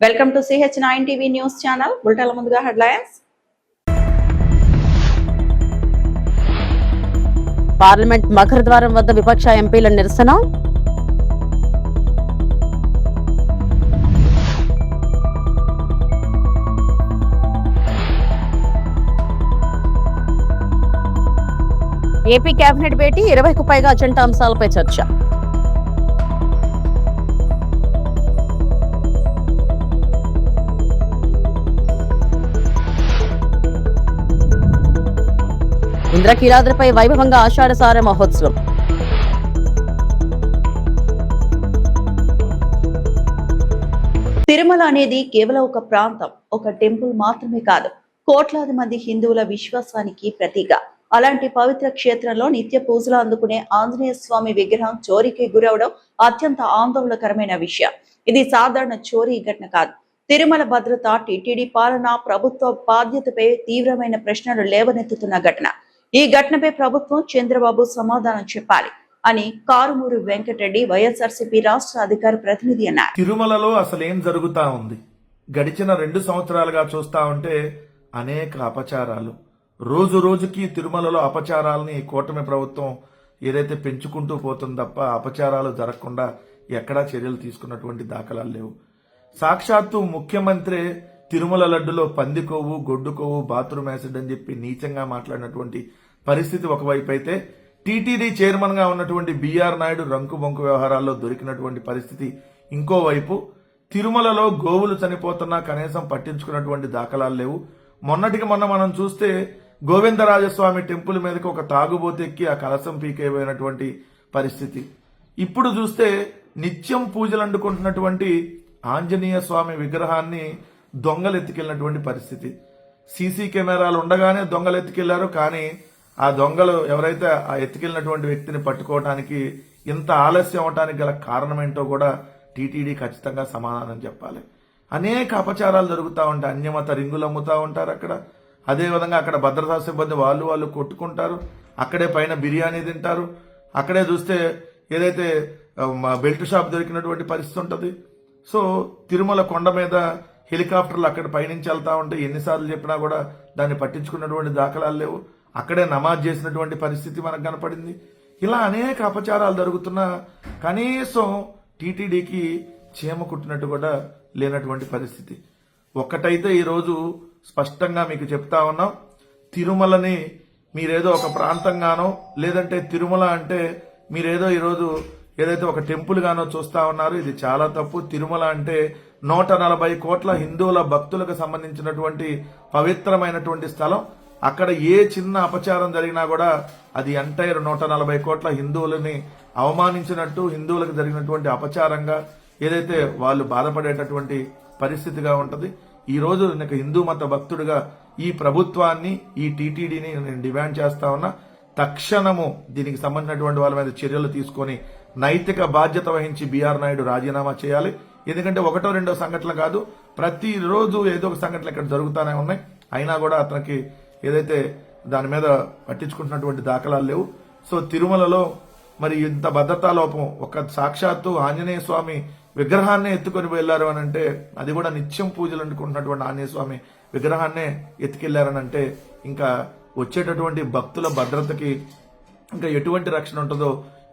Welcome to CH9 TV news channel. బులెటిన్ల ముందుగా headlines. Parliament మఖరద్వారం వద్ద విపక్ష ఎంపీల నిరసన. ఏపీ కేబినెట్ భేటీ 20కు పైగా అజెండా అంశాలపై చర్చ. ఇంద్రకీలాద్రిపై వైభవంగా ఆషాఢసార మహోత్సవం. తిరుమల అనేది కేవలం ఒక ప్రాంతం, ఒక టెంపుల్ మాత్రమే కాదు, కోట్లాది మంది హిందువుల విశ్వాసానికి ప్రతీక. అలాంటి పవిత్ర క్షేత్రంలో నిత్య పూజలు అందుకునే ఆంజనేయ స్వామి విగ్రహం చోరీకి గురవడం అత్యంత ఆందోళనకరమైన విషయం. ఇది సాధారణ చోరీ ఘటన కాదు. తిరుమల భద్రత, టీటీడీ పాలన, ప్రభుత్వ బాధ్యతపై తీవ్రమైన ప్రశ్నలు లేవనెత్తుతున్న ఘటన. ఈ ఘటనపై ప్రభుత్వం, చంద్రబాబు సమాధానం చెప్పాలి అని కారుమూరి వెంకటరెడ్డి, వైఎస్ఆర్సీపీ రాష్ట్ర అధికార ప్రతినిధి అన్నారు. తిరుమలలో అసలేం జరుగుతా ఉంది? గడిచిన 2 సంవత్సరాలుగా చూస్తా ఉంటే అనేక అపచారాలు. రోజు రోజుకి తిరుమలలో అపచారాలని కూటమి ప్రభుత్వం ఏదైతే పెంచుకుంటూ పోతుంది తప్ప అపచారాలు జరగకుండా ఎక్కడా చర్యలు తీసుకున్నటువంటి దాఖలాలు లేవు. సాక్షాత్తు ముఖ్యమంత్రి తిరుమల లడ్డులో పంది కొవ్వు, గొడ్డు కొవ్వు, బాత్రూమ్ యాసిడ్ అని చెప్పి నీచంగా మాట్లాడినటువంటి పరిస్థితి ఒకవైపు అయితే, టీటీడీ చైర్మన్ గా ఉన్నటువంటి బిఆర్ నాయుడు రంకు బొంకు వ్యవహారాల్లో దొరికినటువంటి పరిస్థితి ఇంకోవైపు. తిరుమలలో గోవులు చనిపోతున్నా కనీసం పట్టించుకున్నటువంటి దాఖలాలు లేవు. మొన్నటికి మొన్న మనం చూస్తే గోవిందరాజస్వామి టెంపుల్ మీదకి ఒక తాగుబోతు ఎక్కి ఆ కలసం పీకైపోయినటువంటి పరిస్థితి. ఇప్పుడు చూస్తే నిత్యం పూజలు అందుకుంటున్నటువంటి ఆంజనేయ స్వామి విగ్రహాన్ని దొంగలు ఎత్తుకెళ్లినటువంటి పరిస్థితి. సీసీ కెమెరాలు ఉండగానే దొంగలు ఎత్తుకెళ్లారు. కానీ ఆ దొంగలు ఎవరైతే ఆ ఎత్తుకెళ్లినటువంటి వ్యక్తిని పట్టుకోవడానికి ఇంత ఆలస్యం అవడానికి గల కారణం ఏంటో కూడా టీటీడీ ఖచ్చితంగా సమాధానం చెప్పాలి. అనేక అపచారాలు జరుగుతూ ఉంటాయి. అన్యమత రింగులు అమ్ముతా ఉంటారు అక్కడ. అదేవిధంగా అక్కడ భద్రతా సిబ్బంది వాళ్ళు కొట్టుకుంటారు. అక్కడే పైన బిర్యానీ తింటారు. అక్కడే చూస్తే ఏదైతే బెల్ట్ షాప్ దొరికినటువంటి పరిస్థితి ఉంటుంది. సో తిరుమల కొండ మీద హెలికాప్టర్లు అక్కడ పైనుంచి వెళ్తా ఉంటే ఎన్నిసార్లు చెప్పినా కూడా దాన్ని పట్టించుకున్నటువంటి దాఖలాలు లేవు. అక్కడే నమాజ్ చేసినటువంటి పరిస్థితి మనకు కనపడింది. ఇలా అనేక అపచారాలు జరుగుతున్నా కనీసం టీటీడీకి చీమ కుట్టినట్టు కూడా లేనటువంటి పరిస్థితి. ఒక్కటైతే ఈరోజు స్పష్టంగా మీకు చెప్తా ఉన్నాం, తిరుమలని మీరేదో ఒక ప్రాంతంగానో లేదంటే తిరుమల అంటే మీరేదో ఈరోజు ఏదైతే ఒక టెంపుల్ గానో చూస్తా ఉన్నారు. ఇది చాలా తప్పు. తిరుమల అంటే 140 కోట్ల హిందువుల భక్తులకు సంబంధించినటువంటి పవిత్రమైనటువంటి స్థలం. అక్కడ ఏ చిన్న అపచారం జరిగినా కూడా అది ఎంటైర్ 140 కోట్ల హిందువులని అవమానించినట్టు, హిందువులకు జరిగినటువంటి అపచారంగా ఏదైతే వాళ్ళు బాధపడేటటువంటి పరిస్థితిగా ఉంటది. ఈ రోజు నాకు హిందూ మత భక్తుడిగా ఈ ప్రభుత్వాన్ని, ఈ టీటీడీని నేను డిమాండ్ చేస్తా ఉన్నా, తక్షణము దీనికి సంబంధించినటువంటి వాళ్ళ మీద చర్యలు తీసుకొని నైతిక బాధ్యత వహించి బిఆర్ నాయుడు రాజీనామా చేయాలి. ఎందుకంటే 1-2 సంఘటనలు కాదు, ప్రతిరోజు ఏదో ఒక సంఘటనలు ఇక్కడ జరుగుతూనే ఉన్నాయి. అయినా కూడా అతనికి ఏదైతే దాని మీద పట్టించుకుంటున్నటువంటి దాఖలాలు లేవు. సో తిరుమలలో మరి ఇంత భద్రతా లోపం, ఒక సాక్షాత్తు ఆంజనేయ స్వామి విగ్రహాన్నే ఎత్తుకొని వెళ్లారు అని అంటే, అది కూడా నిత్యం పూజలు అందుకుంటున్నటువంటి ఆంజనేయ స్వామి విగ్రహాన్నే ఎత్తుకెళ్లారని అంటే ఇంకా వచ్చేటటువంటి భక్తుల భద్రతకి ఇంకా ఎటువంటి రక్షణ ఉంటుందో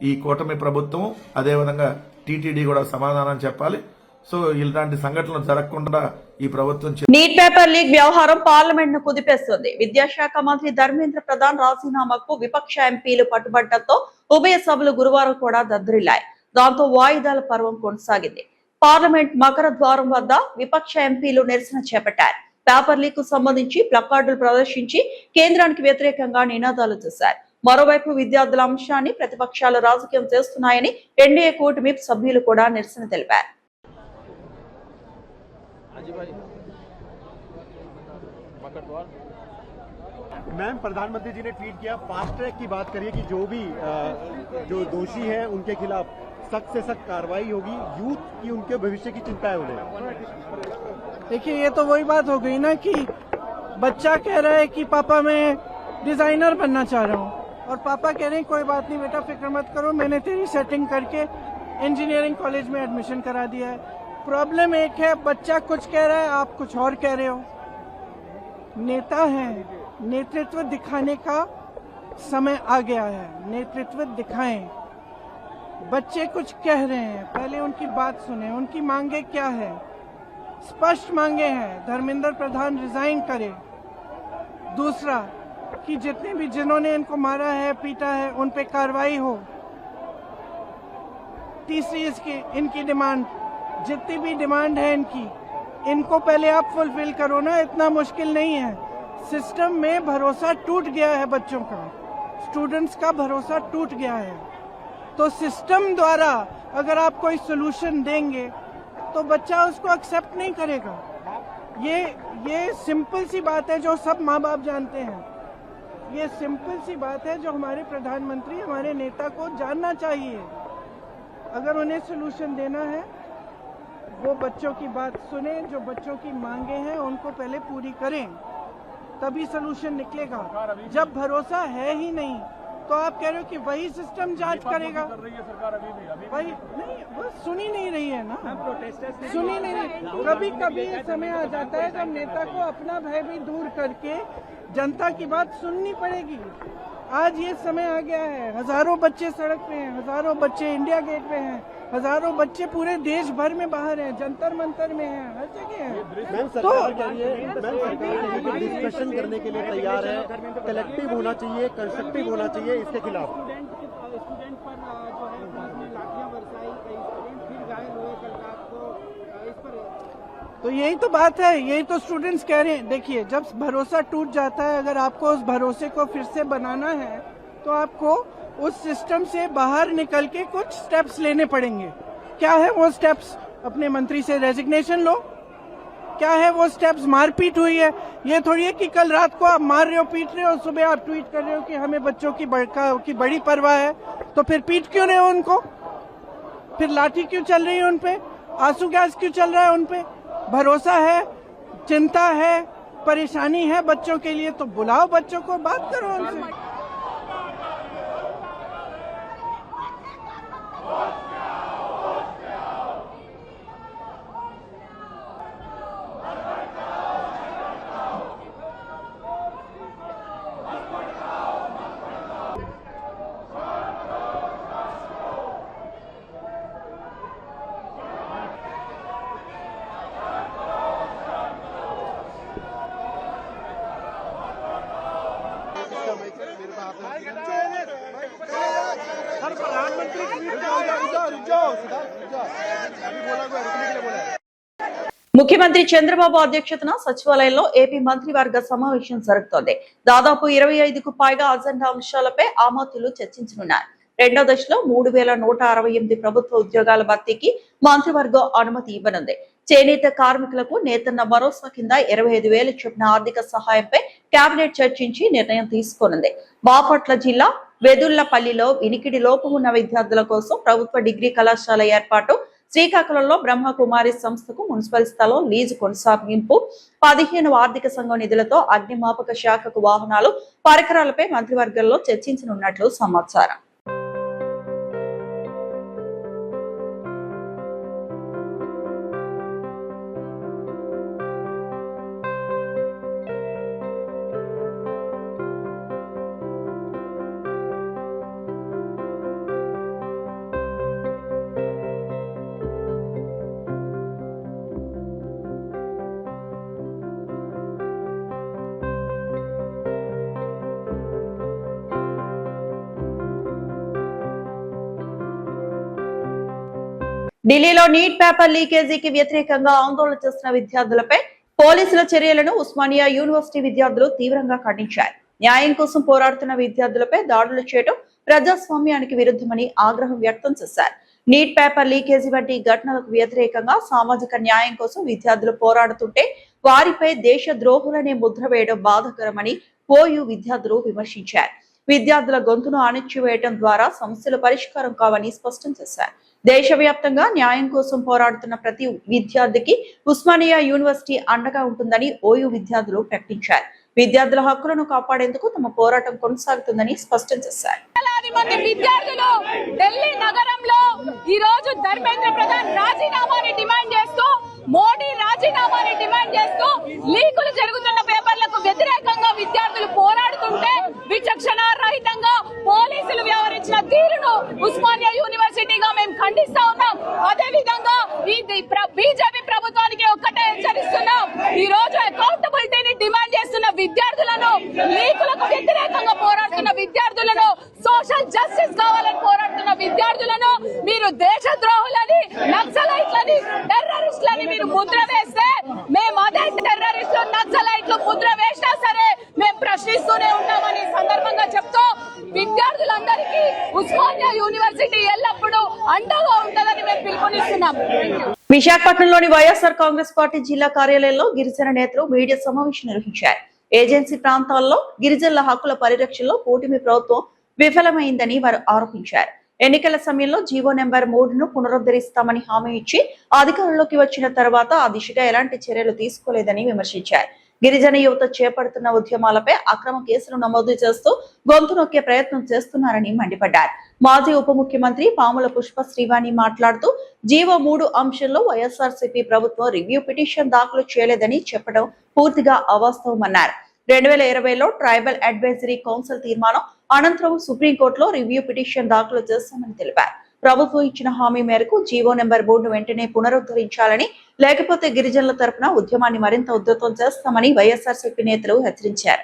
ఈ కూటమి ప్రభుత్వం, అదేవిధంగా టీటీడీ కూడా సమాధానం చెప్పాలి. సో ఇలాంటి సంఘటనలు జరగకుండా ఈ ప్రభుత్వం. నీట్ పేపర్ లీక్ వ్యవహారం పార్లమెంట్ ను కుదిపేస్తుంది. విద్యాశాఖ మంత్రి ధర్మేంద్ర ప్రధాన్ రాజీనామాకు విపక్ష ఎంపీలు పట్టుబట్టడంతో ఉభయ సభలు గురువారం కూడా దద్దరిల్లాయి. దాంతో వాయిదాల పర్వం కొనసాగింది. పార్లమెంట్ మకర ద్వారం వద్ద విపక్ష ఎంపీలు నిరసన చేపట్టారు. పేపర్ లీక్ కు సంబంధించి ప్లకార్డులు ప్రదర్శించి కేంద్రానికి వ్యతిరేకంగా నినాదాలు చేశారు. మరోవైపు విద్యార్థుల అంశాన్ని ప్రతిపక్షాలు రాజకీయం చేస్తున్నాయని ఎన్డీఏ కూటమి సభ్యులు కూడా నిరసన తెలిపారు. मैम, प्रधानमंत्री जी ने ट्वीट किया, फास्ट ट्रैक की बात करिए कि जो दोषी हैं उनके खिलाफ सख्त से सख्त कार्रवाई होगी। यूथ की उनके भविष्य की चिंता है उन्हें। देखिए, ये तो वही बात हो गई ना कि बच्चा कह रहा है कि पापा मैं डिजाइनर बनना चाह रहा हूँ, और पापा कह रहे हैं कोई बात नहीं बेटा, फिक्र मत करो, मैंने तेरी सेटिंग करके इंजीनियरिंग कॉलेज में एडमिशन करा दिया है। प्रॉब्लम एक है, बच्चा कुछ कह रहा है, आप कुछ और कह रहे हो। नेता हैं, नेतृत्व दिखाने का समय आ गया है, नेतृत्व दिखाएं। बच्चे कुछ कह रहे हैं, पहले उनकी बात सुने, उनकी मांगे क्या है। स्पष्ट मांगे हैं, धर्मेंद्र प्रधान रिजाइन करे। दूसरा कि जितने भी जिन्होंने इनको मारा है, पीटा है, उन पे कार्रवाई हो। तीसरी इनकी डिमांड, जितनी भी डिमांड है इनको पहले आप फुलफिल करो ना, इतना मुश्किल नहीं है। सिस्टम में भरोसा टूट गया है, बच्चों का, स्टूडेंट्स का भरोसा टूट गया है। तो सिस्टम द्वारा अगर आप कोई सोल्यूशन देंगे तो बच्चा उसको एक्सेप्ट नहीं करेगा। ये सिंपल सी बात है जो सब माँ बाप जानते हैं। ये सिंपल सी बात है जो हमारे प्रधानमंत्री, हमारे नेता को जानना चाहिए। अगर उन्हें सोल्यूशन देना है, वो बच्चों की बात सुने, जो बच्चों की मांगे हैं उनको पहले पूरी करें, तभी सोल्यूशन निकलेगा। जब भरोसा है ही नहीं तो आप कह रहे हो कि वही सिस्टम जांच करेगा। वही नहीं, बस सुनी नहीं रही है ना, सुनी नहीं रही। कभी कभी समय आ जाता है जब नेता को अपना भय भी दूर करके जनता की बात सुननी पड़ेगी। आज ये समय आ गया है, हजारों बच्चे सड़क पे हैं, हजारों बच्चे इंडिया गेट पे हैं, हजारों बच्चे पूरे देश भर में बाहर हैं, जंतर मंतर में हैं, हर जगह हैं। तो डिस्कशन करने के लिए तैयार है, कलेक्टिव होना चाहिए, कंस्ट्रक्टिव होना चाहिए, इसके खिलाफ। स्टूडेंट पर जो है लाठियां बरसाई, कई स्टूडेंट फिर घायल हुए कल रात को, इस पर तो यही तो बात है, यही तो स्टूडेंट्स कह रहे हैं। देखिए, जब भरोसा टूट जाता है, अगर आपको उस भरोसे को फिर से बनाना है तो आपको उस सिस्टम से बाहर निकल के कुछ स्टेप्स लेने पड़ेंगे। क्या है वो स्टेप्स? अपने मंत्री से रेजिग्नेशन लो। क्या है वो स्टेप्स? मारपीट हुई है, ये थोड़ी है कि कल रात को आप मार रहे हो, पीट रहे हो, सुबह आप ट्वीट कर रहे हो कि हमें बच्चों की बड़ी परवाह है, तो फिर पीट क्यों रहे हो उनको? फिर लाठी क्यों चल रही है उन पे? आंसू गैस क्यों चल रहा है उन पे? भरोसा है, चिंता है, परेशानी है बच्चों के लिए, तो बुलाओ बच्चों को, बात करो उनसे। ముఖ్యమంత్రి చంద్రబాబు అధ్యక్షతన సచివాలయంలో ఏపీ మంత్రివర్గ సమావేశం జరుగుతోంది. దాదాపు 25కు పైగా అజెండా అంశాలపై ఆమోదులు చర్చించనున్నారు. రెండో దశలో 3168 ప్రభుత్వ ఉద్యోగాల భర్తీకి మంత్రివర్గం అనుమతి ఇవ్వనుంది. చేనేత కార్మికులకు నేతన్న భరోసా కింద 25,000 చొప్పున ఆర్థిక సహాయంపై కేబినెట్ చర్చించి నిర్ణయం తీసుకోనుంది. బాపట్ల జిల్లా వెదుళ్లపల్లిలో వినికిడి లోపం ఉన్న విద్యార్థుల కోసం ప్రభుత్వ డిగ్రీ కళాశాల ఏర్పాటు, శ్రీకాకుళంలో బ్రహ్మకుమారి సంస్థకు మున్సిపల్ స్థలం లీజు కొనసాగింపు, 15వ ఆర్థిక సంఘం నిధులతో అగ్నిమాపక శాఖకు వాహనాలు, పరికరాలపై మంత్రివర్గంలో చర్చించనున్నట్లు సమాచారం. ఢిల్లీలో నీట్ పేపర్ లీకేజీకి వ్యతిరేకంగా ఆందోళన చేస్తున్న విద్యార్థులపై పోలీసుల చర్యలను ఉస్మానియా యూనివర్సిటీ విద్యార్థులు తీవ్రంగా ఖండించారు. న్యాయం కోసం పోరాడుతున్న విద్యార్థులపై దాడులు చేయడం ప్రజాస్వామ్యానికి విరుద్ధమని ఆగ్రహం వ్యక్తం చేశారు. నీట్ పేపర్ లీకేజీ వంటి ఘటనలకు వ్యతిరేకంగా సామాజిక న్యాయం కోసం విద్యార్థులు పోరాడుతుంటే వారిపై దేశ ద్రోహులనే ముద్ర వేయడం బాధాకరమని ఓయూ విద్యార్థులు విమర్శించారు. విద్యార్థుల గొంతును అణిచివేయడం ద్వారా సమస్యల పరిష్కారం కావని స్పష్టం చేశారు. దేశవ్యాప్తంగా న్యాయం కోసం పోరాడుతున్న ప్రతి విద్యార్థికి ఉస్మానియా యూనివర్సిటీ అండగా ఉంటుందని ఓయూ విద్యార్థులు ప్రకటించారు. విద్యార్థుల హక్కులను కాపాడేందుకు తమ పోరాటం కొనసాగుతుందని స్పష్టం చేశారు. వేలాది మంది విద్యార్థులు ఢిల్లీ నగరంలో ఈ రోజు ధర్మేంద్ర ప్రధాన్ రాజీనామాని డిమాండ్ చేస్తూ, మోడీ రాజీనామాని డిమాండ్ చేస్తూ లీకులు జరుగుతున్న పేపర్లకు వ్యతిరేకంగా విద్యార్థులు పోరాడుతుంటే విచక్షణ రహితంగా పోలీసులు వ్యవహరించిన తీరును ఉస్మానియా యూనివర్సిటీగా మేము ఖండిస్తా ఉన్నాం. అదే విధంగా ఈ బీజేపీ ప్రభుత్వానికి ఒక్కటే హెచ్చరిస్తున్నాం. ఈ రోజు అకౌంటబిలిటీని డిమాండ్ చేస్తున్న విద్యార్థులను, లీకులకు వ్యతిరేకంగా పోరాడుతున్న విద్యార్థులను, సోషల్ జస్టిస్ కావాలని పోరాడుతున్న విద్యార్థులను మీరు దేశద్రోహులని, నక్సలైట్లని, టెర్రరిస్టులని మీరు ముద్ర వేస్తే మేము అదే టెర్రరిస్టులు, నక్సలైట్లు ముద్ర వేసినా సరే మేము ప్రశ్నిస్తూనే ఉన్నామని సందర్భంగా చెప్తూ విద్యార్థులందరికీ ఉస్మానియా యూనివర్సిటీ ఎల్లప్పుడూ అండగా ఉంటుందని మేము పిలుపునిస్తున్నాం. విశాఖపట్నంలోని వైఎస్ఆర్ కాంగ్రెస్ పార్టీ జిల్లా కార్యాలయంలో గిరిజన నేతలు మీడియా సమావేశం నిర్వహించారు. ఏజెన్సీ ప్రాంతాల్లో గిరిజనుల హక్కుల పరిరక్షణలో కూటమి ప్రభుత్వం విఫలమైందని వారు ఆరోపించారు. ఎన్నికల సమయంలో జీవో నెంబర్ 3ను పునరుద్ధరిస్తామని హామీ ఇచ్చి అధికారంలోకి వచ్చిన తర్వాత ఆ దిశగా ఎలాంటి చర్యలు తీసుకోలేదని విమర్శించారు. గిరిజన యువత చేపడుతున్న ఉద్యమాలపై అక్రమ కేసులు నమోదు చేస్తూ గొంతు నొక్కే ప్రయత్నం చేస్తున్నారని మండిపడ్డారు. మాజీ ఉప ముఖ్యమంత్రి పాముల పుష్ప శ్రీవాణి మాట్లాడుతూ జీవో 3 అంశంలో వైఎస్ఆర్సీపీ ప్రభుత్వం రివ్యూ పిటిషన్ దాఖలు చేయలేదని చెప్పడం పూర్తిగా అవాస్తవమన్నారు. 2020లో ట్రైబల్ అడ్వైజరీ కౌన్సిల్ తీర్మానం అనంతరం సుప్రీంకోర్టులో రివ్యూ పిటిషన్ దాఖలు చేస్తామని తెలిపారు. ప్రభుత్వం ఇచ్చిన హామీ మేరకు జీవో నెంబర్ 3ను వెంటనే పునరుద్ధరించాలని, లేకపోతే గిరిజనుల తరపున ఉద్యమాన్ని మరింత ఉధృతం చేస్తామని వైఎస్ఆర్సీపీ నేతలు హెచ్చరించారు.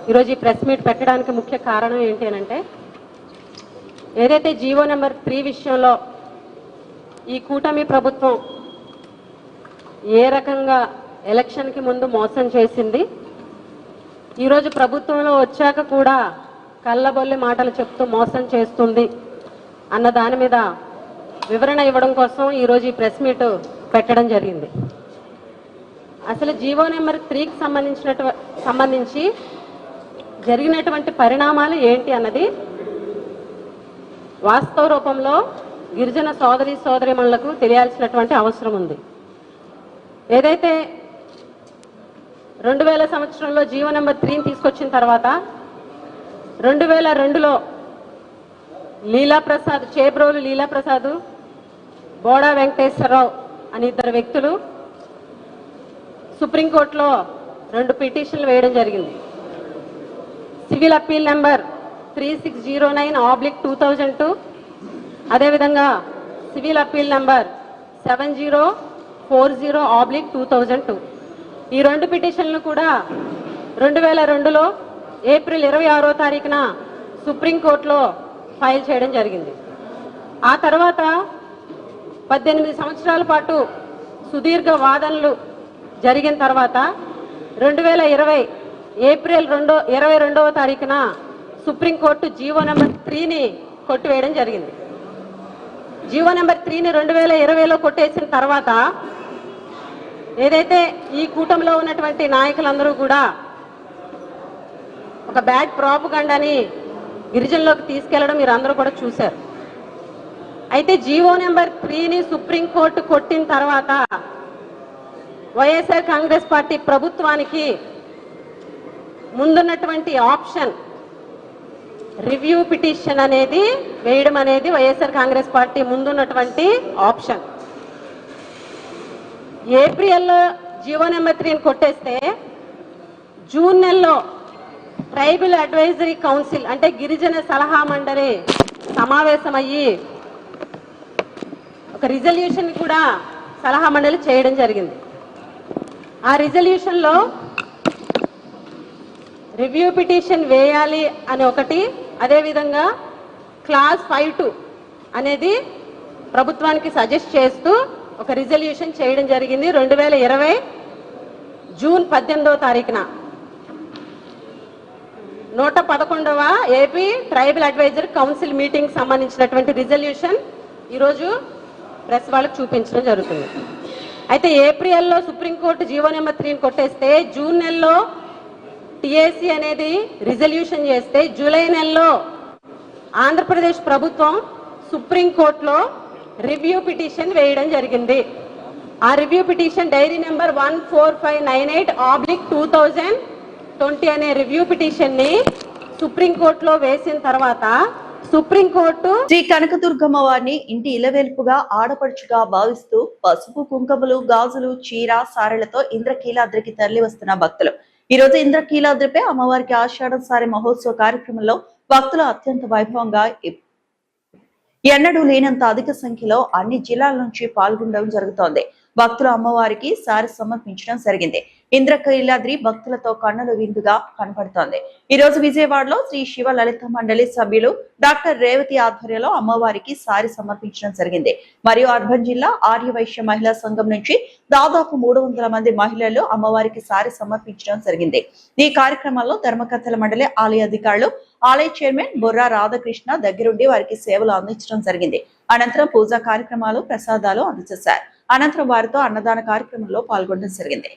ఈరోజు ఈ ప్రెస్ మీట్ పెట్టడానికి ముఖ్య కారణం ఏంటి అంటే, ఏదైతే జీవో నెంబర్ 3 విషయంలో ఈ కూటమి ప్రభుత్వం ఏ రకంగా ఎలక్షన్కి ముందు మోసం చేసింది, ఈరోజు ప్రభుత్వంలో వచ్చాక కూడా కళ్ళబొల్లి మాటలు చెప్తూ మోసం చేస్తుంది అన్న దాని మీద వివరణ ఇవ్వడం కోసం ఈరోజు ఈ ప్రెస్ మీట్ పెట్టడం జరిగింది. అసలు జీవో నెంబర్ 3కి సంబంధించి జరిగినటువంటి పరిణామాలు ఏంటి అన్నది వాస్తవ రూపంలో గిరిజన సోదరీమణులకు తెలియాల్సినటువంటి అవసరం ఉంది. ఏదైతే 2000 సంవత్సరంలో జీవో నెంబర్ 3ని తీసుకొచ్చిన తర్వాత 2002లో లీలాప్రసాద్, చేబ్రోలు లీలాప్రసాద్, బోడా వెంకటేశ్వరరావు అని 2 వ్యక్తులు సుప్రీంకోర్టులో 2 పిటిషన్లు వేయడం జరిగింది. సివిల్ అప్పీల్ నెంబర్ 3609/2002, అదేవిధంగా సివిల్ అప్పీల్ నెంబర్ 7040/2002. ఈ 2 పిటిషన్లు కూడా 2002లో ఏప్రిల్ 26వ తారీఖున సుప్రీంకోర్టులో ఫైల్ చేయడం జరిగింది. ఆ తర్వాత 18 సంవత్సరాల పాటు సుదీర్ఘ వాదనలు జరిగిన తర్వాత 2020 ఏప్రిల్ 22వ తారీఖున సుప్రీంకోర్టు జీవో నెంబర్ 3ని కొట్టివేయడం జరిగింది. జీవో నెంబర్ 3ని 2020లో కొట్టేసిన తర్వాత ఏదైతే ఈ కూటమిలో ఉన్నటువంటి నాయకులందరూ కూడా ఒక బ్యాడ్ ప్రాపగండాని గిరిజనులోకి తీసుకెళ్లడం మీరు అందరూ కూడా చూశారు. అయితే జీవో నెంబర్ 3ని సుప్రీంకోర్టు కొట్టిన తర్వాత వైఎస్ఆర్ కాంగ్రెస్ పార్టీ ప్రభుత్వానికి ముందున్నటువంటి ఆప్షన్ రివ్యూ పిటిషన్ అనేది వేయడం అనేది వైఎస్ఆర్ కాంగ్రెస్ పార్టీ ముందున్నటువంటి ఆప్షన్. ఏప్రిల్లో జీవో నెంబర్ 3ని కొట్టేస్తే జూన్ నెలలో ట్రైబల్ అడ్వైజరీ కౌన్సిల్ అంటే గిరిజన సలహా మండలి సమావేశమయ్యి ఒక రిజల్యూషన్ కూడా సలహా మండలి చేయడం జరిగింది. ఆ రిజల్యూషన్లో రివ్యూ పిటిషన్ వేయాలి అని ఒకటి, అదేవిధంగా క్లాస్ 5(2) అనేది ప్రభుత్వానికి సజెస్ట్ చేస్తూ ఒక రిజల్యూషన్ చేయడం జరిగింది 2020 జూన్ 18వ తారీఖున. 111వ AP tribal advisor council meeting సంబంధించినటువంటి రిజల్యూషన్ ఈరోజు ప్రెస్ వాళ్ళకి చూపించడం జరుగుతుంది. అయితే ఏప్రిల్లో సుప్రీంకోర్టు జీవో నెంబర్ 3ని కొట్టేస్తే జూన్ నెలలో టిఏసి అనేది రిజల్యూషన్ చేస్తే జూలై నెలలో ఆంధ్రప్రదేశ్ ప్రభుత్వం సుప్రీంకోర్టులో రివ్యూ పిటిషన్ వేయడం జరిగింది. ఆ రివ్యూ పిటిషన్ డైరీ నెంబర్ 14598/2000 20 అనే రివ్యూ పిటిషన్ ని సుప్రీంకోర్టులో వేసిన తర్వాత సుప్రీంకోర్టు శ్రీ కనకదుర్గమ్మ వారిని ఇంటి ఇలవేల్పుగా ఆడపడుచుగా భావిస్తూ పసుపు కుంకుమలు గాజులు చీర సారెలతో ఇంద్రకీలాద్రికి తరలి వస్తున్న భక్తులు ఈ రోజు ఇంద్రకీలాద్రిపై అమ్మవారికి ఆషాఢం సారె మహోత్సవ కార్యక్రమంలో భక్తులు అత్యంత వైభవంగా ఎన్నడూ లేనంత అధిక సంఖ్యలో అన్ని జిల్లాల నుంచి పాల్గొనడం జరుగుతోంది. భక్తులు అమ్మవారికి సారి సమర్పించడం జరిగింది. ఇంద్రకీలాద్రి భక్తులతో కన్నుల విందుగా కనపడుతోంది. ఈ రోజు విజయవాడలో శ్రీ శివ లలిత మండలి సభ్యులు డాక్టర్ రేవతి ఆధ్వర్యంలో అమ్మవారికి సారి సమర్పించడం జరిగింది. మరియు అర్బన్ జిల్లా ఆర్యవైశ్య మహిళా సంఘం నుంచి దాదాపు 300 మంది మహిళలు అమ్మవారికి సారి సమర్పించడం జరిగింది. ఈ కార్యక్రమంలో ధర్మకర్తల మండలి ఆలయ అధికారులు, ఆలయ చైర్మన్ బొర్రా రాధాకృష్ణ దగ్గరుండి వారికి సేవలు అందించడం జరిగింది. అనంతరం పూజా కార్యక్రమాలు, ప్రసాదాలు అందజేశారు. అనంతరం వారితో అన్నదాన కార్యక్రమంలో పాల్గొనడం జరిగింది.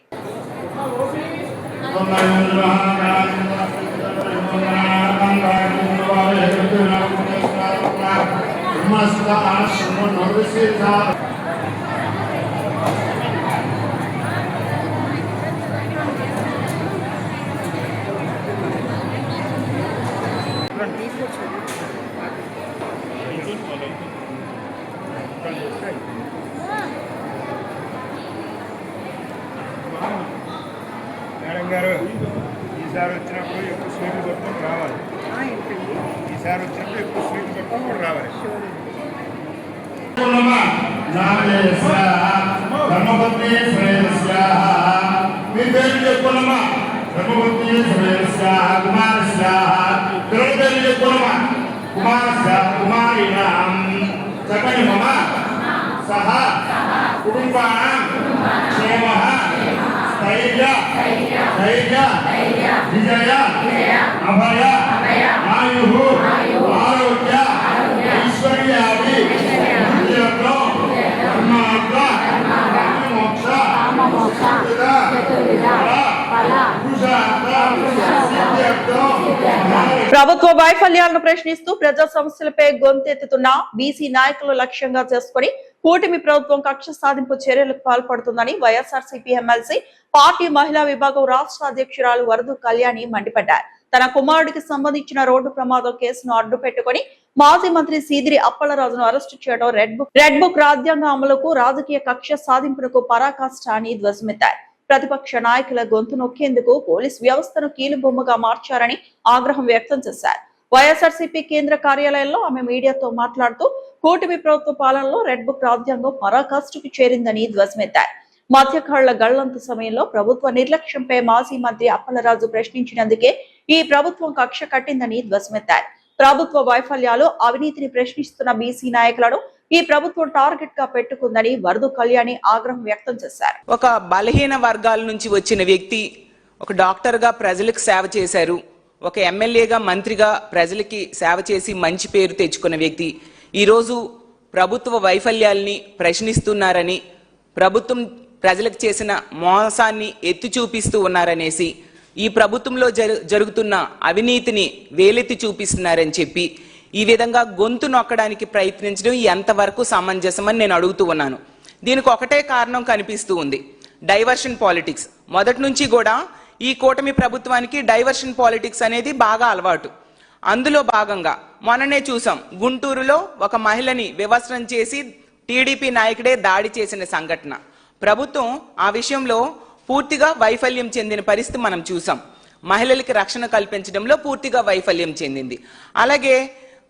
మేడం గారు ఈసారి వచ్చినప్పుడు ఎక్కువ స్వీట్లు పట్టుకొని రావాలి. ఈసారి వచ్చినప్పుడు ఎక్కువ స్వీట్లు పట్టుకొని రావాలి. ధర్మపత్ని మీ పేరు చెప్పుకున్నమ్మా. ధర్మపత్ని కుమారస్య పిల్లల పేరు చెప్పుకున్నమ్మా. కుమారస్య కుమారీణాం చక్కని మమ సహ కుటుంబానాం క్షేమః స్థైర్య విజయ అభయ ఆయుః ఆరోగ్య ఐశ్వర్యాది ప్రభుత్వ వైఫల్యాలను ప్రశ్నిస్తూ ప్రజా సమస్యలపై గొంతెత్తుతున్న బీసీ నాయకులు లక్ష్యంగా చేసుకుని కూటమి ప్రభుత్వం కక్ష సాధింపు చర్యలకు పాల్పడుతుందని వైఎస్ఆర్సీపీ ఎమ్మెల్సీ పార్టీ మహిళా విభాగం రాష్ట్ర అధ్యక్షురాలు వరదు కళ్యాణి మండిపడ్డారు. తన కుమారుడికి సంబంధించిన రోడ్డు ప్రమాదం కేసును అడ్డు పెట్టుకుని మాజీ మంత్రి సీదిరి అప్పలరాజును అరెస్టు చేయడం రెడ్ బుక్ రాజ్యాంగ అమలుకు రాజకీయ కక్ష సాధింపునకు పరాకాష్ట అని ధ్వజమెత్తారు. ప్రతిపక్ష నాయకుల గొంతు నొక్కేందుకు పోలీస్ వ్యవస్థను కీలుబొమ్మగా మార్చారని ఆగ్రహం వ్యక్తం చేశారు. వైఎస్ఆర్సీపీ కేంద్ర కార్యాలయంలో ఆమె మీడియాతో మాట్లాడుతూ కూటమి ప్రభుత్వ పాలనలో రెడ్ బుక్ రాజ్యాంగం పరాకాష్ఠకు చేరిందని ధ్వజమెత్తారు. మధ్యకాళ్ల గళ్లంత సమయంలో ప్రభుత్వ నిర్లక్ష్యంపై మాజీ మంత్రి అప్పలరాజు ప్రశ్నించినందుకే ఈ ప్రభుత్వం కక్ష కట్టిందని ధ్వజమెత్తారు. ప్రభుత్వ వైఫల్యాలు, అవినీతిని ప్రశ్నిస్తున్న బీసీ నాయకులను ఈ ప్రభుత్వం టార్గెట్ గా పెట్టుకుందని వరదు కళ్యాణి ఆగ్రహం వ్యక్తం చేశారు. ఒక బలహీన వర్గాల నుంచి వచ్చిన వ్యక్తి ఒక డాక్టర్ గా ప్రజలకు సేవ చేశారు. ఒక ఎమ్మెల్యేగా, మంత్రిగా ప్రజలకి సేవ చేసి మంచి పేరు తెచ్చుకున్న వ్యక్తి ఈరోజు ప్రభుత్వ వైఫల్యాల్ని ప్రశ్నిస్తున్నారని, ప్రభుత్వం ప్రజలకు చేసిన మోసాన్ని ఎత్తి చూపిస్తూ ఉన్నారనేసి, ఈ ప్రభుత్వంలో జరుగుతున్న అవినీతిని వేలెత్తి చూపిస్తున్నారని చెప్పి ఈ విధంగా గొంతు నొక్కడానికి ప్రయత్నించడం ఎంతవరకు సమంజసమని నేను అడుగుతూ ఉన్నాను. దీనికి ఒకటే కారణం కనిపిస్తూ ఉంది, డైవర్షన్ పాలిటిక్స్. మొదటి నుంచి కూడా ఈ కూటమి ప్రభుత్వానికి డైవర్షన్ పాలిటిక్స్ అనేది బాగా అలవాటు. అందులో భాగంగా మొన్ననే చూసాం, గుంటూరులో ఒక మహిళని వివస్త్రం చేసి టీడీపీ నాయకుడే దాడి చేసిన సంఘటన. ప్రభుత్వం ఆ విషయంలో పూర్తిగా వైఫల్యం చెందిన పరిస్థితి మనం చూసాం. మహిళలకి రక్షణ కల్పించడంలో పూర్తిగా వైఫల్యం చెందింది. అలాగే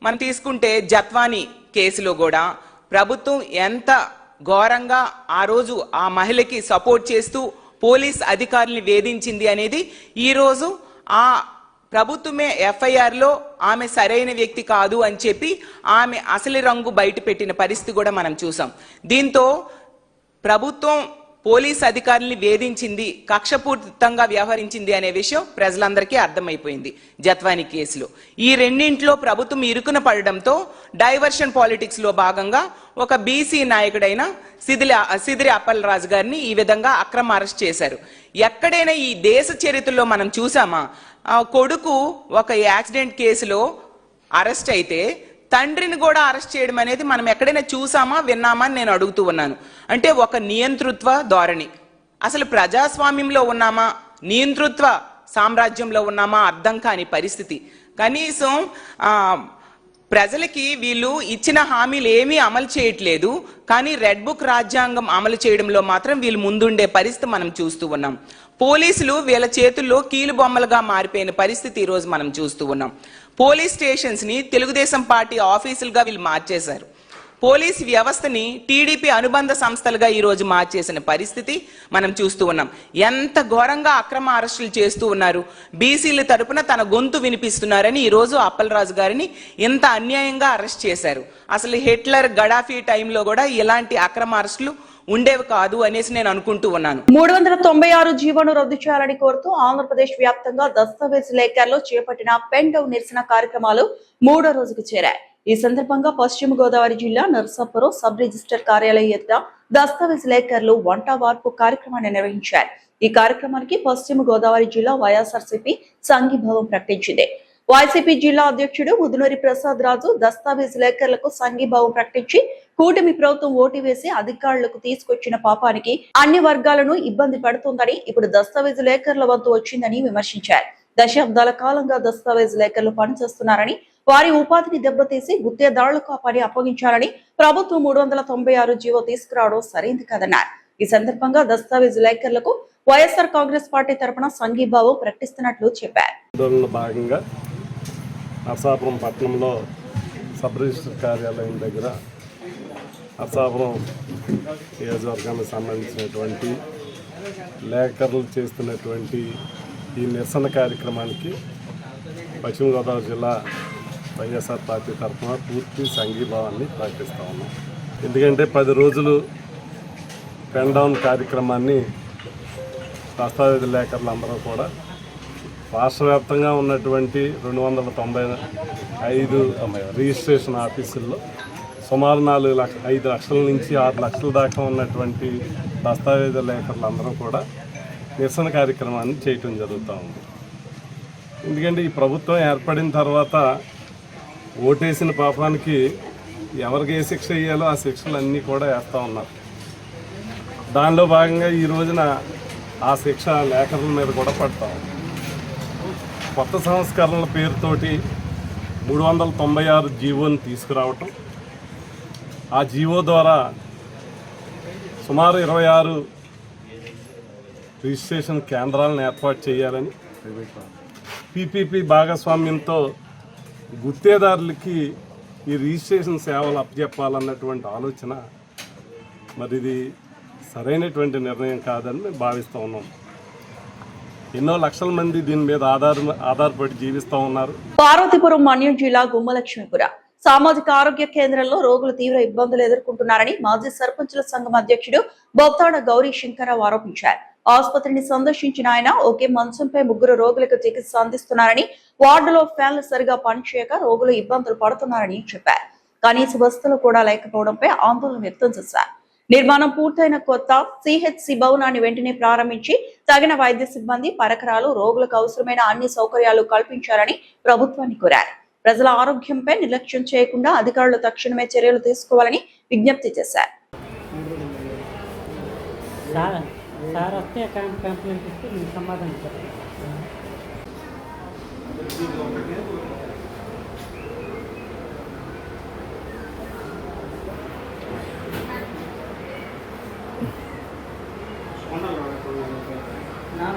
మనం తీసుకుంటే జత్వానీ కేసులో కూడా ప్రభుత్వం ఎంత ఘోరంగా ఆ రోజు ఆ మహిళకి సపోర్ట్ చేస్తూ పోలీస్ అధికారుల్ని వేధించింది అనేది ఈ రోజు ఆ ప్రభుత్వమే ఎఫ్ఐఆర్ లో ఆమె సరైన వ్యక్తి కాదు అని చెప్పి ఆమె అసలు రంగు బయట పెట్టిన పరిస్థితి కూడా మనం చూసాం. దీంతో ప్రభుత్వం పోలీస్ అధికారుల్ని వేధించింది, కక్షపూరితంగా వ్యవహరించింది అనే విషయం ప్రజలందరికీ అర్థమైపోయింది జత్వానీ కేసులో. ఈ రెండింటిలో ప్రభుత్వం ఇరుకున పడడంతో డైవర్షన్ పాలిటిక్స్ లో భాగంగా ఒక బీసీ నాయకుడైన సిదిరి అప్పలరాజు గారిని ఈ విధంగా అక్రమ అరెస్ట్ చేశారు. ఎక్కడైనా ఈ దేశ చరిత్రలో మనం చూసామా, కొడుకు ఒక యాక్సిడెంట్ కేసులో అరెస్ట్ అయితే తండ్రిని కూడా అరెస్ట్ చేయడం అనేది మనం ఎక్కడైనా చూసామా, విన్నామా అని నేను అడుగుతూ ఉన్నాను. అంటే ఒక నియంతృత్వ ధోరణి. అసలు ప్రజాస్వామ్యంలో ఉన్నామా, నియంతృత్వ సామ్రాజ్యంలో ఉన్నామా అర్థం కాని పరిస్థితి. కనీసం ప్రజలకి వీళ్ళు ఇచ్చిన హామీలు ఏమీ అమలు చేయట్లేదు, కానీ రెడ్ బుక్ రాజ్యాంగం అమలు చేయడంలో మాత్రం వీళ్ళు ముందుండే పరిస్థితి మనం చూస్తూ ఉన్నాం. పోలీసులు వీళ్ళ చేతుల్లో కీలు బొమ్మలుగా మారిపోయిన పరిస్థితి ఈరోజు మనం చూస్తూ ఉన్నాం. పోలీస్ స్టేషన్స్ ని తెలుగుదేశం పార్టీ ఆఫీసులుగా వీళ్ళు మార్చేశారు. పోలీస్ వ్యవస్థని టీడీపీ అనుబంధ సంస్థలుగా ఈరోజు మార్చేసిన పరిస్థితి మనం చూస్తూ ఉన్నాం. ఎంత ఘోరంగా అక్రమ అరెస్టులు చేస్తూ ఉన్నారు. బీసీల తరపున తన గొంతు వినిపిస్తున్నారని ఈరోజు అప్పలరాజు గారిని ఇంత అన్యాయంగా అరెస్ట్ చేశారు. అసలు హిట్లర్ గడాఫీ టైంలో కూడా ఇలాంటి అక్రమ అరెస్టులు ఉండేవి కాదు అనేసి నేను అనుకుంటూ ఉన్నాను. 396 జీవోను రద్దు చేయాలని కోరుతూ ఆంధ్రప్రదేశ్ వ్యాప్తంగా దస్తావేజ్ లేఖర్లు చేపట్టిన పెన్ డౌన్ నిరసన కార్యక్రమాలు 3వ రోజుకు చేరాయి. ఈ సందర్భంగా పశ్చిమ గోదావరి జిల్లా నర్సాపురం సబ్ రిజిస్టర్ కార్యాలయం ఎదుట దస్తావేజ్ లేఖర్లు వంట వార్పు కార్యక్రమాన్ని నిర్వహించారు. ఈ కార్యక్రమానికి పశ్చిమ గోదావరి జిల్లా వైఎస్ఆర్సీపీ సంఘీభావం ప్రకటించింది. వైసీపీ జిల్లా అధ్యక్షుడు ముదునూరి ప్రసాద్ రాజు దస్తావేజ్ లేఖర్లకు సంఘీభావం ప్రకటించి కూటమి ప్రభుత్వం ఓటు వేసి అధికారులకు తీసుకొచ్చిన పాపానికి అన్ని వర్గాలను ఇబ్బంది పడుతుందని, ఇప్పుడు దస్తావేజ్ లేఖర్ల వంతు వచ్చిందని విమర్శించారు. దశాబ్దాల కాలంగా దస్తావేజ్ లేఖర్లు పనిచేస్తున్నారని, వారి ఉపాధిని దెబ్బతీసి గుత్తేదారులకు ఆ పని అప్పగించాలని ప్రభుత్వం 396 జీవో తీసుకురావడం సరైంది కాదన్నారు. ఈ సందర్భంగా దస్తావేజ్ లేఖర్లకు వైఎస్ఆర్ కాంగ్రెస్ పార్టీ తరపున సంఘీభావం ప్రకటిస్తున్నట్లు చెప్పారు. భాగంగా నర్సాపురం పట్టణంలో సబ్ రిజిస్టర్ కార్యాలయం దగ్గర నర్సాపురం నియోజకవర్గానికి సంబంధించినటువంటి లేఖర్లు చేస్తున్నటువంటి ఈ నిరసన కార్యక్రమానికి పశ్చిమ గోదావరి జిల్లా వైఎస్ఆర్ పార్టీ తరఫున పూర్తి సంఘీభావాన్ని ప్రకటిస్తూ ఉన్నాం. ఎందుకంటే 10 రోజులు పెన్ డౌన్ కార్యక్రమాన్ని దస్తావేజ్ లేఖర్లందరూ కూడా రాష్ట్ర వ్యాప్తంగా ఉన్నటువంటి 295 రిజిస్ట్రేషన్ ఆఫీసుల్లో సుమారు 5 లక్షల నుంచి 6 లక్షల దాకా ఉన్నటువంటి దస్తావేజ్ లేఖర్లందరూ కూడా నిరసన కార్యక్రమాన్ని చేయటం జరుగుతూ ఉంది. ఎందుకంటే ఈ ప్రభుత్వం ఏర్పడిన తర్వాత ఓటేసిన పాపానికి ఎవరికి ఏ శిక్ష వేయాలో ఆ శిక్షలన్నీ కూడా వేస్తూ ఉన్నారు. దానిలో భాగంగా ఈ రోజున ఆ శిక్ష లేఖర్ల మీద కూడా పడతా ఉంది. కొత్త సంస్కరణల పేరుతోటి 396 జీవోని తీసుకురావటం, ఆ జీవో ద్వారా సుమారు 26 రిజిస్ట్రేషన్ కేంద్రాలను ఏర్పాటు చేయాలని, పీపీపీ భాగస్వామ్యంతో గుత్తేదారులకి ఈ రిజిస్ట్రేషన్ సేవలు అప్పచెప్పాలన్నటువంటి ఆలోచన మరి ఇది సరైనటువంటి నిర్ణయం కాదని మేము భావిస్తూ ఉన్నాం. ఎన్నో లక్షల మంది దీని మీద ఆధారపడి జీవిస్తూ ఉన్నారు. పార్వతీపురం మన్యం జిల్లా గుమ్మలక్ష్మీపుర సామాజిక ఆరోగ్య కేంద్రంలో రోగులు తీవ్ర ఇబ్బందులు ఎదుర్కొంటున్నారని మాజీ సర్పంచుల సంఘం అధ్యక్షుడు బొత్తాడ గౌరీ శంకరరావు ఆరోపించారు. ఆసుపత్రిని సందర్శించిన ఆయన ఒకే మంచంపై 3 రోగులకు చికిత్స అందిస్తున్నారని, వార్డులో ఫ్యాన్లు సరిగా పనిచేయక రోగులు ఇబ్బందులు పడుతున్నారని చెప్పారు. కనీస వసతులు కూడా లేకపోవడంపై ఆందోళన వ్యక్తం చేశారు. నిర్మాణం పూర్తయిన కొత్త సిహెచ్సి భవనాన్ని వెంటనే ప్రారంభించి తగిన వైద్య సిబ్బంది, పరికరాలు, రోగులకు అవసరమైన అన్ని సౌకర్యాలు కల్పించాలని ప్రభుత్వాన్ని కోరారు. ప్రజల ఆరోగ్యంపై నిర్లక్ష్యం చేయకుండా అధికారులు తక్షణమే చర్యలు తీసుకోవాలని విజ్ఞప్తి చేశారు.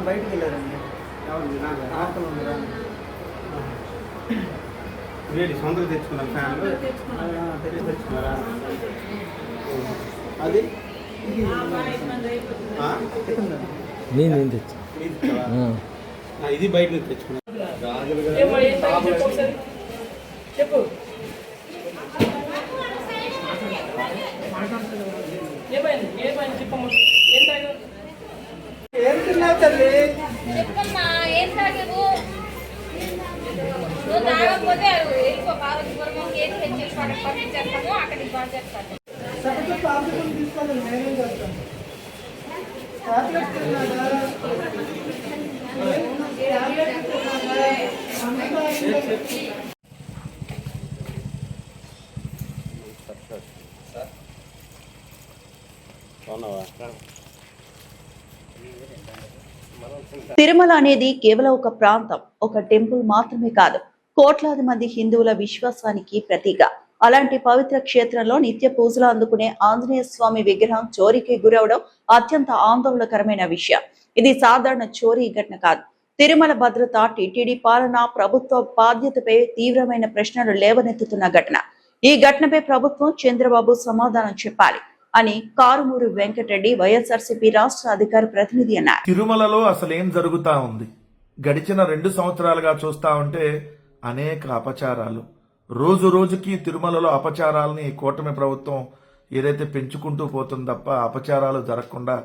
బయటికి వెళ్ళారండి. సొంతగా తెచ్చుకున్నారు ఫ్యాన్లు తెచ్చుకున్నారా? అది నేను తెచ్చా, ఇది బయట నుంచి తెచ్చుకున్నా. చెప్పు ఏం తిన్నావు తల్లి? చెప్పమ్మా, ఏం తాగావు? నువ్వు తాగకపోతే వెళ్ళిపో. పార్వతీపురం ఏది హెచ్ఎల్ పంపించేస్తాము, అక్కడికి పంపిస్తాము. సగటు పార్వతీపురం తీసుకోండి, నేనేం చేస్తాను. టాబ్లెట్ తిన్నారా? అవునవా? తిరుమల అనేది కేవలం ఒక ప్రాంతం, ఒక టెంపుల్ మాత్రమే కాదు, కోట్లాది మంది హిందువుల విశ్వాసానికి ప్రతీక. అలాంటి పవిత్ర క్షేత్రంలో నిత్య పూజలు అందుకునే ఆంజనేయ స్వామి విగ్రహం చోరీకి గురవడం అత్యంత ఆందోళనకరమైన విషయం. ఇది సాధారణ చోరీ ఘటన కాదు. తిరుమల భద్రత, టీటీడీ పాలన, ప్రభుత్వ బాధ్యతపై తీవ్రమైన ప్రశ్నలు లేవనెత్తుతున్న ఘటన. ఈ ఘటనపై ప్రభుత్వం, చంద్రబాబు సమాధానం చెప్పాలి అని కారుమూరి వెంకటరెడ్డి, వైఎస్ఆర్సీపీ రాష్ట్ర అధికార ప్రతినిధి అన్నారు. తిరుమలలో అసలేం జరుగుతా ఉంది? గడిచిన 2 సంవత్సరాలుగా చూస్తా ఉంటే అనేక అపచారాలు, రోజు రోజుకి తిరుమలలో అపచారాలని కూటమి ప్రభుత్వం ఏదైతే పెంచుకుంటూ పోతుంది తప్ప అపచారాలు జరగకుండా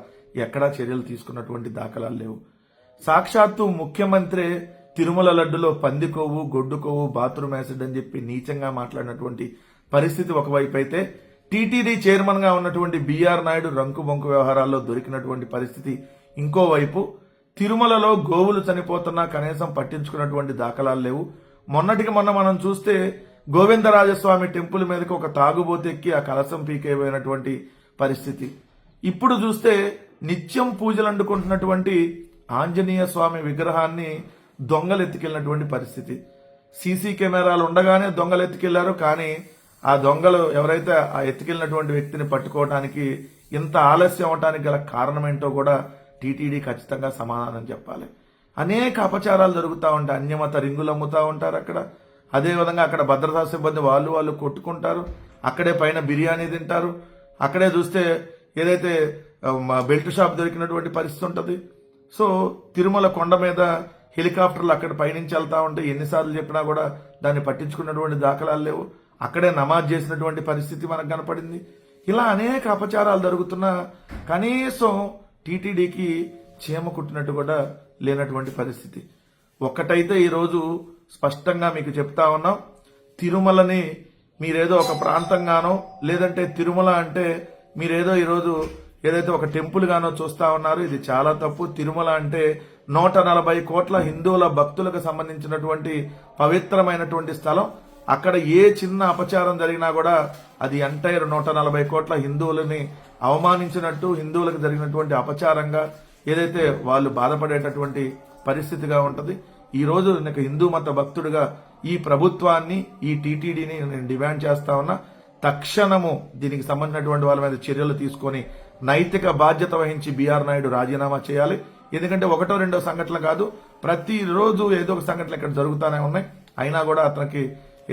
ఎక్కడా చర్యలు తీసుకున్నటువంటి దాఖలాలు లేవు. సాక్షాత్తు ముఖ్యమంత్రి తిరుమల లడ్డులో పంది కొవ్వు, గొడ్డు కొవ్వు, బాత్రూమ్ యాసిడ్ అని చెప్పి నీచంగా మాట్లాడినటువంటి పరిస్థితి ఒకవైపు అయితే, టీటీడీ చైర్మన్ గా ఉన్నటువంటి బిఆర్ నాయుడు రంకు బొంకు వ్యవహారాల్లో దొరికినటువంటి పరిస్థితి ఇంకోవైపు, తిరుమలలో గోవులు చనిపోతున్నా కనీసం పట్టించుకున్నటువంటి దాఖలాలు లేవు. మొన్నటికి మొన్న మనం చూస్తే గోవిందరాజస్వామి టెంపుల్ మీదకి ఒక తాగుబోతు ఎక్కి ఆ కలసం పీకైపోయినటువంటి పరిస్థితి. ఇప్పుడు చూస్తే నిత్యం పూజలు అందుకుంటున్నటువంటి ఆంజనేయ స్వామి విగ్రహాన్ని దొంగలు ఎత్తుకెళ్లినటువంటి పరిస్థితి. సీసీ కెమెరాలు ఉండగానే దొంగలు ఎత్తుకెళ్లారు. కానీ ఆ దొంగలు ఎవరైతే ఆ ఎత్తుకెళ్లినటువంటి వ్యక్తిని పట్టుకోవడానికి ఇంత ఆలస్యం అవడానికి గల కారణమేంటో కూడా టీటీడీ ఖచ్చితంగా సమాధానం చెప్పాలి. అనేక అపచారాలు జరుగుతూ ఉంటాయి. అన్యమత రింగులు అమ్ముతా ఉంటారు అక్కడ. అదేవిధంగా అక్కడ భద్రతా సిబ్బంది వాళ్ళు కొట్టుకుంటారు. అక్కడే పైన బిర్యానీ తింటారు. అక్కడే చూస్తే ఏదైతే బెల్ట్ షాప్ దొరికినటువంటి పరిస్థితి ఉంటుంది. సో తిరుమల కొండ మీద హెలికాప్టర్లు అక్కడ పైనుంచి వెళ్తా ఉంటే ఎన్నిసార్లు చెప్పినా కూడా దాన్ని పట్టించుకున్నటువంటి దాఖలాలు లేవు. అక్కడే నమాజ్ చేసినటువంటి పరిస్థితి మనకు కనపడింది. ఇలా అనేక అపచారాలు జరుగుతున్నా కనీసం టీటీడీకి చీమ కుట్టినట్టు కూడా లేనటువంటి పరిస్థితి. ఒక్కటైతే ఈరోజు స్పష్టంగా మీకు చెప్తా ఉన్నాం, తిరుమలని మీరేదో ఒక ప్రాంతంగానో లేదంటే తిరుమల అంటే మీరేదో ఈరోజు ఏదైతే ఒక టెంపుల్ గానో చూస్తా ఉన్నారు. ఇది చాలా తప్పు. తిరుమల అంటే 140 కోట్ల హిందువుల భక్తులకు సంబంధించినటువంటి పవిత్రమైనటువంటి స్థలం. అక్కడ ఏ చిన్న అపచారం జరిగినా కూడా అది ఎంటైర్ 140 కోట్ల హిందువులని అవమానించినట్టు, హిందువులకు జరిగినటువంటి అపచారంగా ఏదైతే వాళ్ళు బాధపడేటటువంటి పరిస్థితిగా ఉంటది. ఈ రోజు నాకు హిందూ మత భక్తుడిగా ఈ ప్రభుత్వాన్ని, ఈ టీటీడీని నేను డిమాండ్ చేస్తా ఉన్నా, తక్షణము దీనికి సంబంధించినటువంటి వాళ్ళ మీద చర్యలు తీసుకొని నైతిక బాధ్యత వహించి బిఆర్ నాయుడు రాజీనామా చేయాలి. ఎందుకంటే 1-2 సంఘటనలు కాదు, ప్రతిరోజు ఏదో ఒక సంఘటనలు ఇక్కడ జరుగుతూనే ఉన్నాయి. అయినా కూడా అతనికి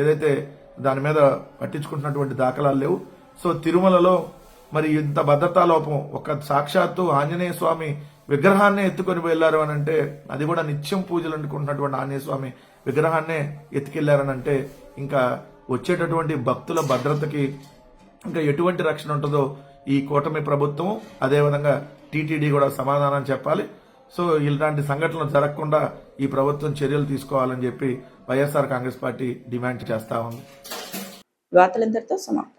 ఏదైతే దాని మీద పట్టించుకుంటున్నటువంటి దాఖలాలు లేవు. సో తిరుమలలో మరి ఇంత భద్రతా లోపం, ఒక సాక్షాత్తు ఆంజనేయ స్వామి విగ్రహాన్నే ఎత్తుకొని వెళ్లారు అని అంటే, అది కూడా నిత్యం పూజలు అందుకుంటున్నటువంటి ఆంజనేయ స్వామి విగ్రహాన్నే ఎత్తుకెళ్లారని అంటే ఇంకా వచ్చేటటువంటి భక్తుల భద్రతకి ఇంకా ఎటువంటి రక్షణ ఉంటుందో ఈ కూటమి ప్రభుత్వం, అదేవిధంగా టీటీడీ కూడా సమాధానం చెప్పాలి. సో ఇలాంటి సంఘటనలు జరగకుండా ఈ ప్రభుత్వం చర్యలు తీసుకోవాలని చెప్పి వైఎస్ఆర్ కాంగ్రెస్ పార్టీ డిమాండ్ చేస్తా ఉంది. వార్తలందరితో సమాప్తం.